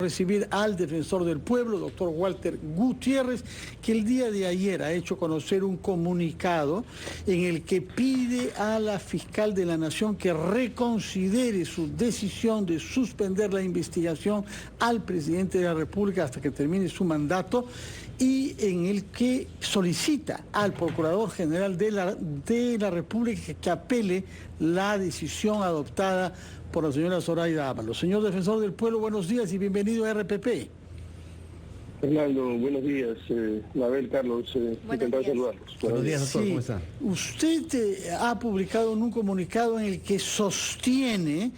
Recibir al defensor del pueblo, doctor Walter Gutiérrez, que el día de ayer ha hecho conocer un comunicado en el que pide a la fiscal de la Nación que reconsidere su decisión de suspender la investigación al presidente de la República hasta que termine su mandato, y en el que solicita al Procurador General de la República que apele la decisión adoptada por la señora Zoraida Ábalos. Señor defensor del pueblo, buenos días y bienvenido a RPP. Fernando, buenos días. Mabel, Carlos, encantado de saludarlos. Buenos días, doctor, Sí, ¿cómo está? usted ha publicado en un comunicado en el que sostiene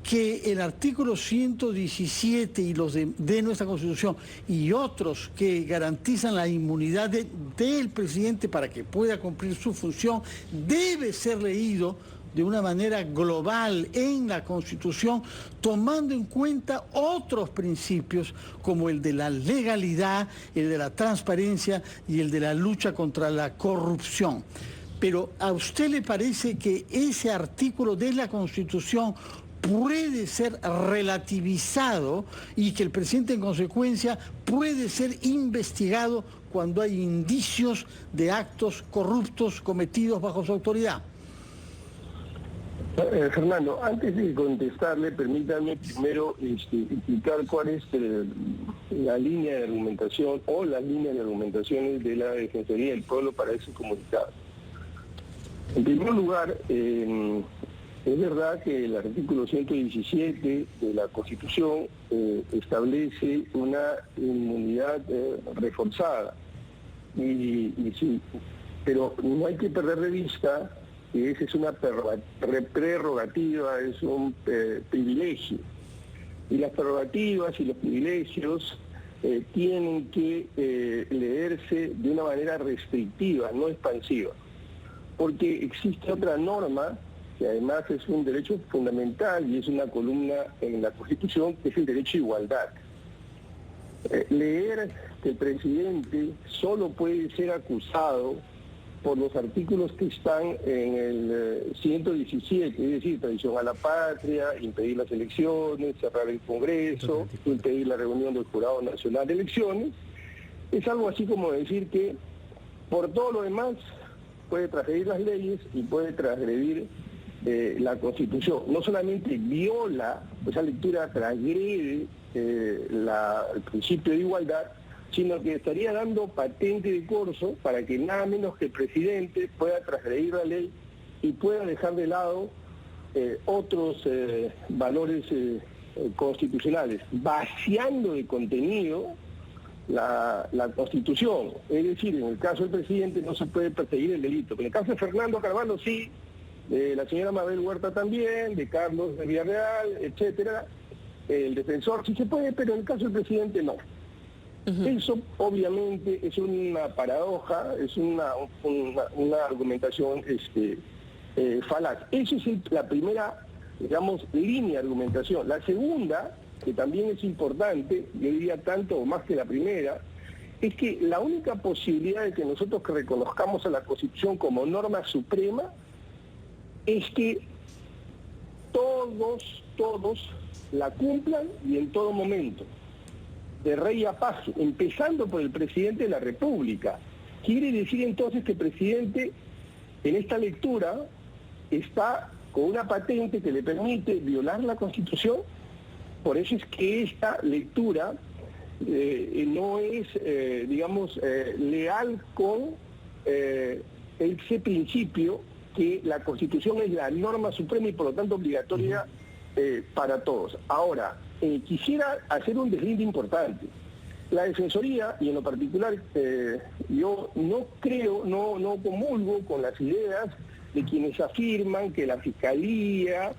que el artículo 117 y los de nuestra Constitución y otros que garantizan la inmunidad del presidente para que pueda cumplir su función debe ser leído de una manera global en la Constitución, tomando en cuenta otros principios como el de la legalidad, el de la transparencia y el de la lucha contra la corrupción. Pero ¿a usted le parece que ese artículo de la Constitución puede ser relativizado y que el presidente en consecuencia puede ser investigado cuando hay indicios de actos corruptos cometidos bajo su autoridad? Fernando, antes de contestarle, permítanme primero explicar cuál es la línea de argumentación o las líneas de argumentaciones de la Defensoría del Pueblo para ese comunicado. En primer lugar, es verdad que el artículo 117 de la Constitución establece una inmunidad reforzada, sí, pero no hay que perder de vista que esa es una prerrogativa, es un privilegio. Y las prerrogativas y los privilegios tienen que leerse de una manera restrictiva, no expansiva. Porque existe otra norma, que además es un derecho fundamental y es una columna en la Constitución, que es el derecho a igualdad. Leer que el presidente solo puede ser acusado por los artículos que están en el 117, es decir, traición a la patria, impedir las elecciones, cerrar el Congreso, impedir la reunión del Jurado Nacional de Elecciones, es algo así como decir que por todo lo demás puede transgredir las leyes y puede transgredir la Constitución. No solamente viola, esa lectura transgrede el principio de igualdad, sino que estaría dando patente de corso para que nada menos que el presidente pueda transgredir la ley y pueda dejar de lado otros valores constitucionales, vaciando de contenido la Constitución. Es decir, en el caso del presidente no se puede perseguir el delito. En el caso de Fernando Carvalho sí, de la señora Mabel Huerta también, de Carlos de Villarreal, etcétera, el defensor sí se puede, pero en el caso del presidente no. Eso obviamente es una paradoja, es una argumentación falaz. Esa es la primera, digamos, línea de argumentación. La segunda, que también es importante, yo diría tanto o más que la primera, es que la única posibilidad de que nosotros reconozcamos a la Constitución como norma suprema es que todos la cumplan y en todo momento, de rey a paso, empezando por el presidente de la República. Quiere decir entonces que el presidente en esta lectura está con una patente que le permite violar la Constitución. Por eso es que esta lectura no es, leal con ese principio que la Constitución es la norma suprema y por lo tanto obligatoria para todos. Ahora, quisiera hacer un deslinde importante. La Defensoría, y en lo particular yo no comulgo con las ideas de quienes afirman que la Fiscalía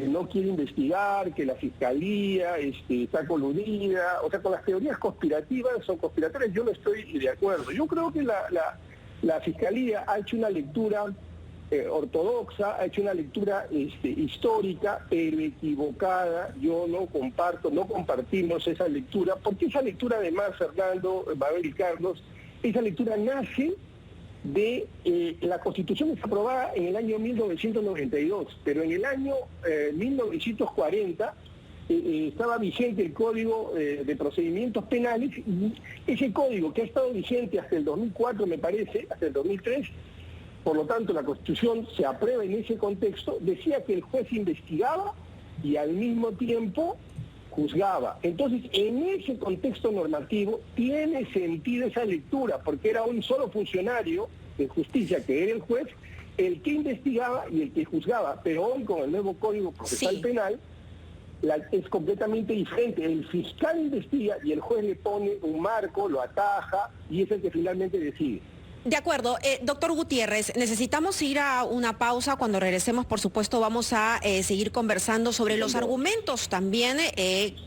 no quiere investigar, que la Fiscalía está coludida, o sea, con las teorías conspirativas o conspiratorias yo no estoy de acuerdo. Yo creo que la Fiscalía ha hecho una lectura ortodoxa, ha hecho una lectura histórica, pero equivocada. Yo no compartimos esa lectura, porque esa lectura además, Fernando, Mabel y Carlos, esa lectura nace de la Constitución es aprobada en el año 1992, pero en el año 1940 estaba vigente el Código de Procedimientos Penales, y ese código que ha estado vigente hasta el 2004, me parece, hasta el 2003, por lo tanto la Constitución se aprueba en ese contexto, decía que el juez investigaba y al mismo tiempo juzgaba. Entonces, en ese contexto normativo tiene sentido esa lectura, porque era un solo funcionario de justicia, que era el juez, el que investigaba y el que juzgaba. Pero hoy, con el nuevo Código Procesal Penal, es completamente diferente. El fiscal investiga y el juez le pone un marco, lo ataja y es el que finalmente decide. De acuerdo. Doctor Gutiérrez, necesitamos ir a una pausa. Cuando regresemos, por supuesto, vamos a seguir conversando sobre los argumentos también,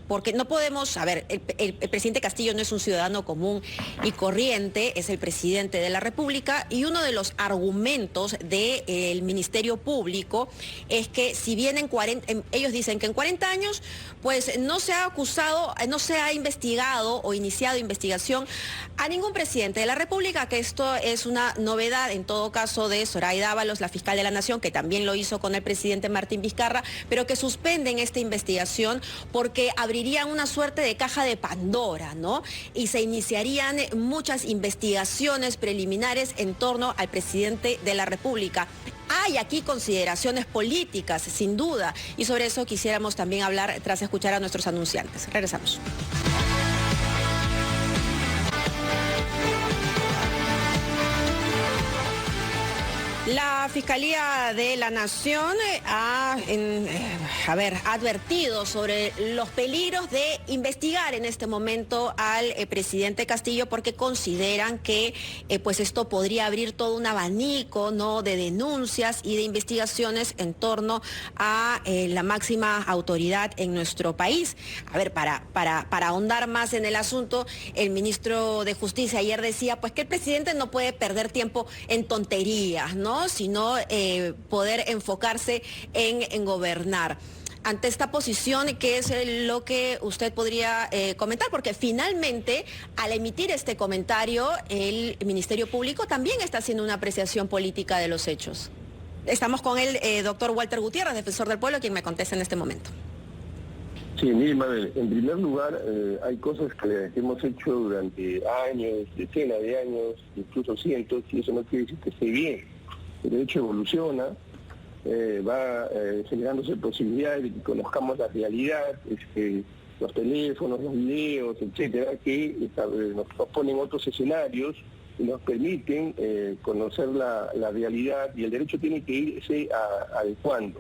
porque no podemos, a ver, el presidente Castillo no es un ciudadano común y corriente, es el presidente de la República, y uno de los argumentos del Ministerio Público es que si bien ellos dicen que en 40 años, pues no se ha acusado, no se ha investigado o iniciado investigación a ningún presidente de la República, que esto es una novedad en todo caso de Zoraida Ábalos, la fiscal de la Nación, que también lo hizo con el presidente Martín Vizcarra, pero que suspenden esta investigación porque abrirían una suerte de caja de Pandora, ¿no? Y se iniciarían muchas investigaciones preliminares en torno al presidente de la República. Hay aquí consideraciones políticas, sin duda, y sobre eso quisiéramos también hablar tras escuchar a nuestros anunciantes. Regresamos. La Fiscalía de la Nación ha advertido sobre los peligros de investigar en este momento al presidente Castillo, porque consideran que pues esto podría abrir todo un abanico, ¿no?, de denuncias y de investigaciones en torno a la máxima autoridad en nuestro país. A ver, para ahondar más en el asunto, el ministro de Justicia ayer decía pues que el presidente no puede perder tiempo en tonterías, ¿no?, sino poder enfocarse en gobernar. Ante esta posición, ¿qué es lo que usted podría comentar? Porque finalmente, al emitir este comentario, el Ministerio Público también está haciendo una apreciación política de los hechos. Estamos con el doctor Walter Gutiérrez, defensor del pueblo, quien me contesta en este momento. Sí, mire, Mabel, en primer lugar, hay cosas que hemos hecho durante años, decenas de años, incluso cientos, y eso no quiere decir que esté bien. El derecho evoluciona, va generándose posibilidades de que conozcamos la realidad, los teléfonos, los videos, etcétera, que nos ponen otros escenarios y nos permiten conocer la realidad, y el derecho tiene que irse adecuando.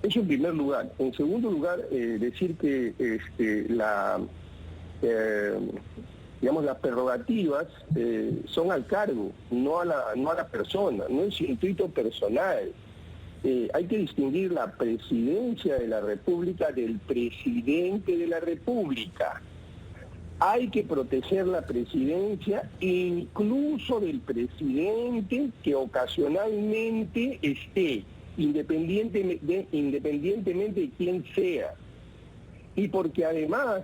Eso en primer lugar. En segundo lugar, decir que las prerrogativas son al cargo, no a la persona, no es intuito personal. Hay que distinguir la presidencia de la República del presidente de la República. Hay que proteger la presidencia incluso del presidente que ocasionalmente esté, independientemente de quién sea. Y porque además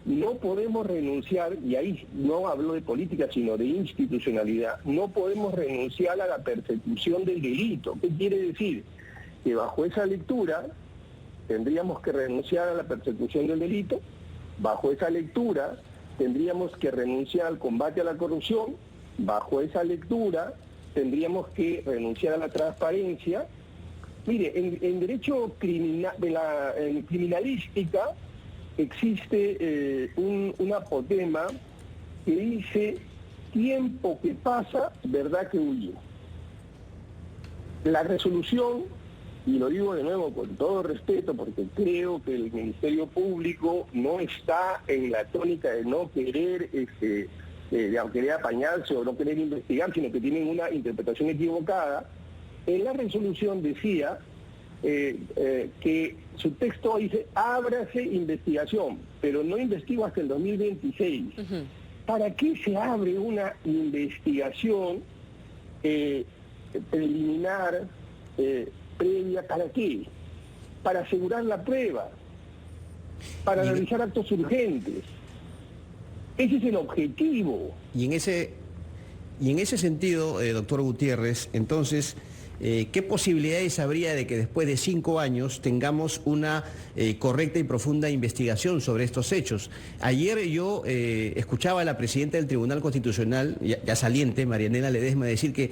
no podemos renunciar, y ahí no hablo de política sino de institucionalidad, no podemos renunciar a la persecución del delito. ¿Qué quiere decir? Que bajo esa lectura tendríamos que renunciar a la persecución del delito, bajo esa lectura tendríamos que renunciar al combate a la corrupción, bajo esa lectura tendríamos que renunciar a la transparencia. Mire, en derecho en criminalística existe un apotema que dice: tiempo que pasa, verdad que huye. La resolución, y lo digo de nuevo con todo respeto, porque creo que el Ministerio Público no está en la tónica de no querer, de querer apañarse o no querer investigar, sino que tienen una interpretación equivocada. En la resolución decía que su texto dice: ábrase investigación, pero no investigo hasta el 2026. Uh-huh. ¿Para qué se abre una investigación preliminar, previa? ¿Para qué? Para asegurar la prueba, para realizar actos urgentes. Ese es el objetivo. Y en ese sentido, doctor Gutiérrez, entonces, ¿qué posibilidades habría de que después de 5 años tengamos una correcta y profunda investigación sobre estos hechos? Ayer yo escuchaba a la presidenta del Tribunal Constitucional, ya saliente, Marianela Ledesma, decir que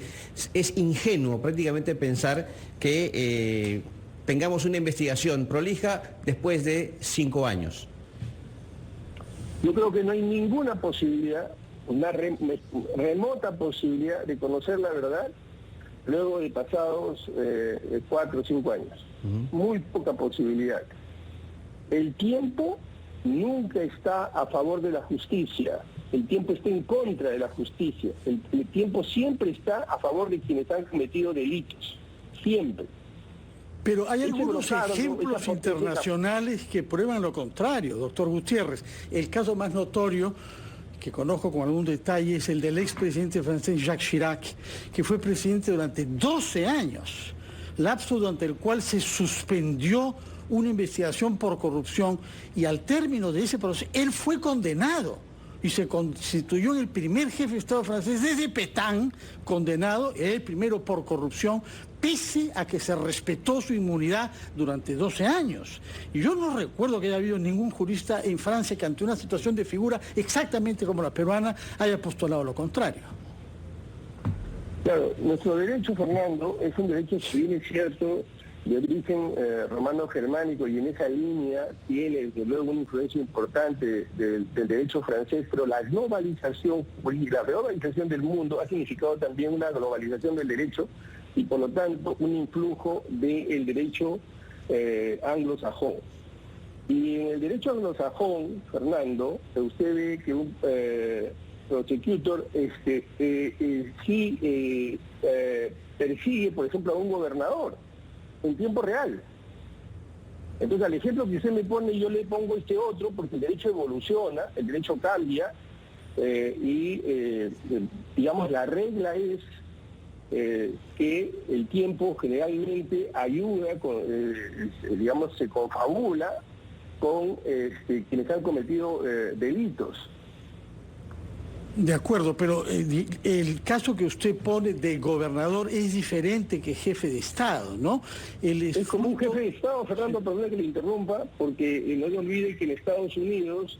es ingenuo prácticamente pensar que tengamos una investigación prolija después de 5 años. Yo creo que no hay ninguna posibilidad, una remota posibilidad de conocer la verdad luego de pasados 4 o 5 años. Muy poca posibilidad. El tiempo nunca está a favor de la justicia, el tiempo está en contra de la justicia, el tiempo siempre está a favor de quienes han cometido delitos, siempre. Pero hay algunos ejemplos internacionales que prueban lo contrario, doctor Gutiérrez. El caso más notorio que conozco con algún detalle es el del expresidente francés Jacques Chirac, que fue presidente durante 12 años, lapso durante el cual se suspendió una investigación por corrupción y al término de ese proceso él fue condenado y se constituyó en el primer jefe de Estado francés desde Pétain, condenado, el primero por corrupción, pese a que se respetó su inmunidad durante 12 años. Y yo no recuerdo que haya habido ningún jurista en Francia que ante una situación de figura exactamente como la peruana haya postulado lo contrario. Claro, nuestro derecho, Fernando, es un derecho, si bien es cierto, de origen romano-germánico, y en esa línea tiene desde luego una influencia importante del derecho francés, pero la globalización y la globalización del mundo ha significado también una globalización del derecho y por lo tanto un influjo del derecho anglosajón. Y en el derecho anglosajón, Fernando, usted ve que un prosecutor persigue, por ejemplo, a un gobernador en tiempo real. Entonces, al ejemplo que usted me pone, yo le pongo este otro, porque el derecho evoluciona, el derecho cambia, digamos, la regla es que el tiempo generalmente ayuda, digamos, se confabula con quienes han cometido delitos. De acuerdo, pero el caso que usted pone de gobernador es diferente que jefe de Estado, ¿no? Es como un jefe de Estado, Fernando, perdón que le interrumpa, porque no se olvide que en Estados Unidos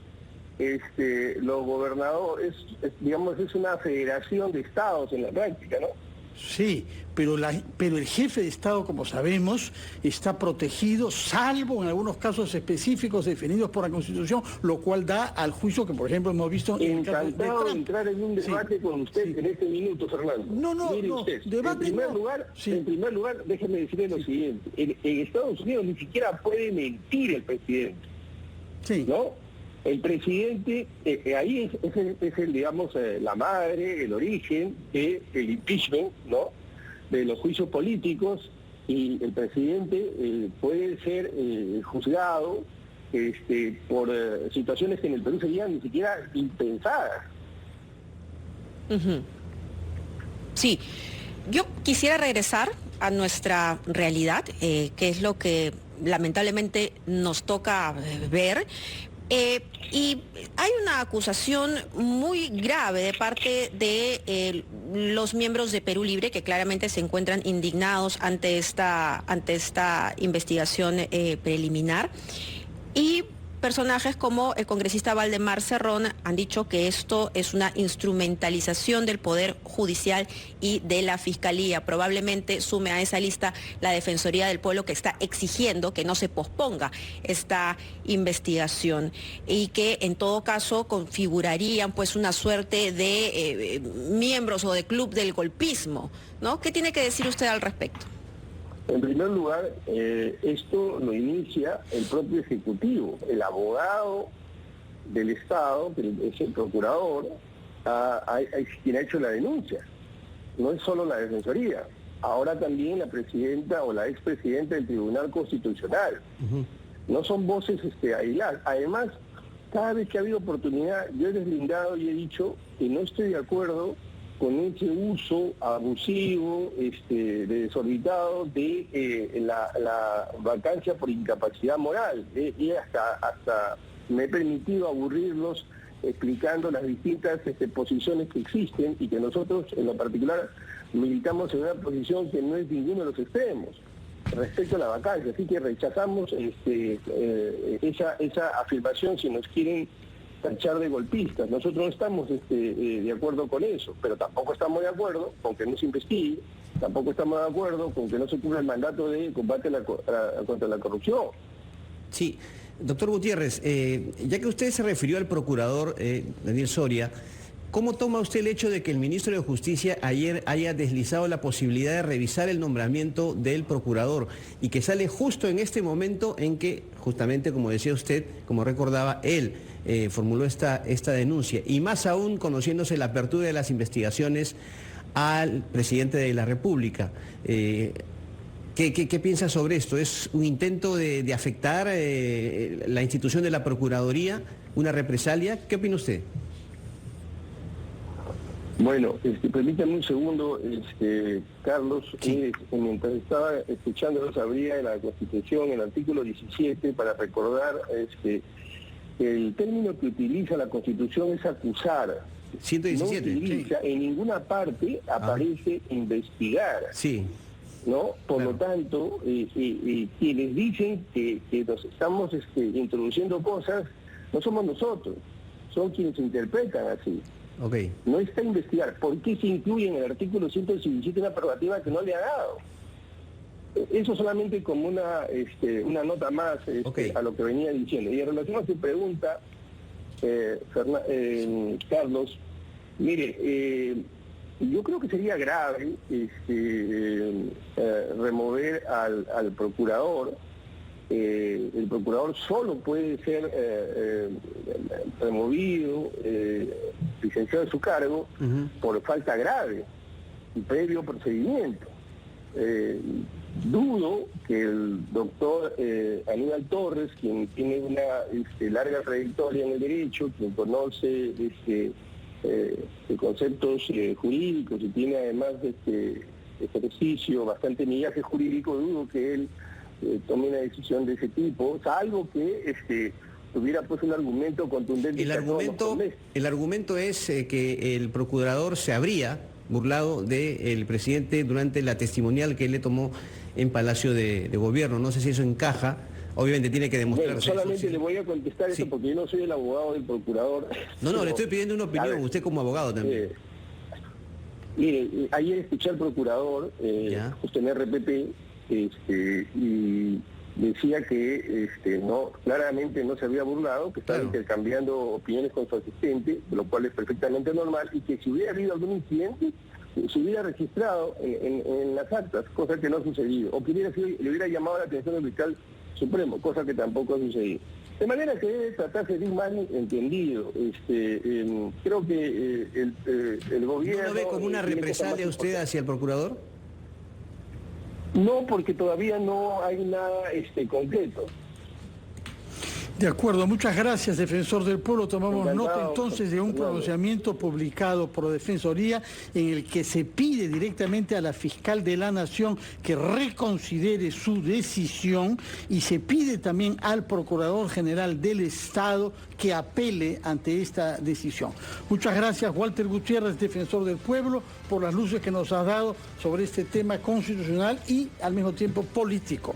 los gobernadores, digamos, es una federación de estados en la práctica, ¿no? Sí, pero el jefe de Estado, como sabemos, está protegido, salvo en algunos casos específicos definidos por la Constitución, lo cual da al juicio que, por ejemplo, hemos visto en el caso de Trump. De entrar en un debate con usted en este minuto, Fernando. Mire usted, debate en primer lugar, déjeme decirle lo siguiente. En Estados Unidos ni siquiera puede mentir el presidente. Sí. ¿No? El presidente, ahí es el, digamos, la madre, el origen del impeachment, ¿no? De los juicios políticos, y el presidente puede ser juzgado por situaciones que en el Perú serían ni siquiera impensadas. Sí, yo quisiera regresar a nuestra realidad, que es lo que lamentablemente nos toca ver. Y hay una acusación muy grave de parte de los miembros de Perú Libre, que claramente se encuentran indignados ante esta investigación preliminar. Y personajes como el congresista Valdemar Cerrón han dicho que esto es una instrumentalización del Poder Judicial y de la Fiscalía. Probablemente sume a esa lista la Defensoría del Pueblo, que está exigiendo que no se posponga esta investigación y que en todo caso configurarían pues una suerte de miembros o de club del golpismo, ¿no? ¿Qué tiene que decir usted al respecto? En primer lugar, esto lo inicia el propio Ejecutivo, el abogado del Estado, que es el procurador, quien ha hecho la denuncia. No es solo la Defensoría, ahora también la presidenta o la expresidenta del Tribunal Constitucional. No son voces aisladas. Además, cada vez que ha habido oportunidad, yo he deslindado y he dicho que no estoy de acuerdo con ese uso abusivo, desorbitado de la vacancia por incapacidad moral. Y hasta me he permitido aburrirlos explicando las distintas posiciones que existen y que nosotros en lo particular militamos en una posición que no es ninguno de los extremos respecto a la vacancia, así que rechazamos esa afirmación si nos quieren tachar de golpistas. Nosotros no estamos de acuerdo con eso, pero tampoco estamos de acuerdo con que no se investigue, tampoco estamos de acuerdo con que no se cumpla el mandato de combate contra la corrupción. Sí, doctor Gutiérrez, ya que usted se refirió al procurador Daniel Soria, ¿cómo toma usted el hecho de que el ministro de Justicia ayer haya deslizado la posibilidad de revisar el nombramiento del procurador y que sale justo en este momento en que, justamente como decía usted, como recordaba, él formuló esta denuncia, y más aún conociéndose la apertura de las investigaciones al presidente de la República? ¿Qué piensa sobre esto? ¿Es un intento de afectar la institución de la Procuraduría, una represalia? ¿Qué opina usted? Bueno, permítame un segundo, Carlos. Sí. Mientras estaba escuchando, abría de la Constitución el artículo 17 para recordar que el término que utiliza la Constitución es acusar. 117. No utiliza, en ninguna parte aparece investigar. Sí. ¿No? Por Claro. lo tanto, quienes dicen que nos estamos introduciendo cosas, no somos nosotros, son quienes interpretan así. Ok. No está investigar. ¿Por qué se incluye en el artículo 117 una prerrogativa que no le ha dado? Eso solamente como una nota más Okay. a lo que venía diciendo. Y en relación a su pregunta, Carlos, mire, yo creo que sería grave remover al procurador. El procurador solo puede ser removido, licenciado de su cargo, por falta grave y previo procedimiento. Dudo que el doctor Aníbal Torres, quien tiene una larga trayectoria en el derecho, quien conoce conceptos jurídicos y tiene además ejercicio, bastante millaje jurídico, dudo que él tome una decisión de ese tipo, salvo que tuviera pues un argumento contundente. El argumento es que el procurador se habría burlado del presidente durante la testimonial que él le tomó en Palacio de Gobierno. No sé si eso encaja. Obviamente tiene que demostrarse. Bueno, solamente eso, sí. le voy a contestar Sí. eso porque yo no soy el abogado del procurador. No, le estoy pidiendo una opinión, usted como abogado también. Mire, ayer escuché al procurador, justo en RPP, y decía que no, claramente no se había burlado, que estaba intercambiando opiniones con su asistente, lo cual es perfectamente normal, y que si hubiera habido algún incidente, se hubiera registrado en las actas, cosa que no ha sucedido, o que le hubiera llamado la atención del fiscal supremo, cosa que tampoco ha sucedido. De manera que debe tratarse de un mal entendido. Creo que el gobierno... ¿No lo ve como una represalia usted hacia el procurador? No, porque todavía no hay nada concreto. De acuerdo, muchas gracias, defensor del pueblo. Tomamos nota entonces de un pronunciamiento publicado por Defensoría en el que se pide directamente a la fiscal de la Nación que reconsidere su decisión y se pide también al Procurador General del Estado que apele ante esta decisión. Muchas gracias, Walter Gutiérrez, defensor del pueblo, por las luces que nos ha dado sobre este tema constitucional y al mismo tiempo político.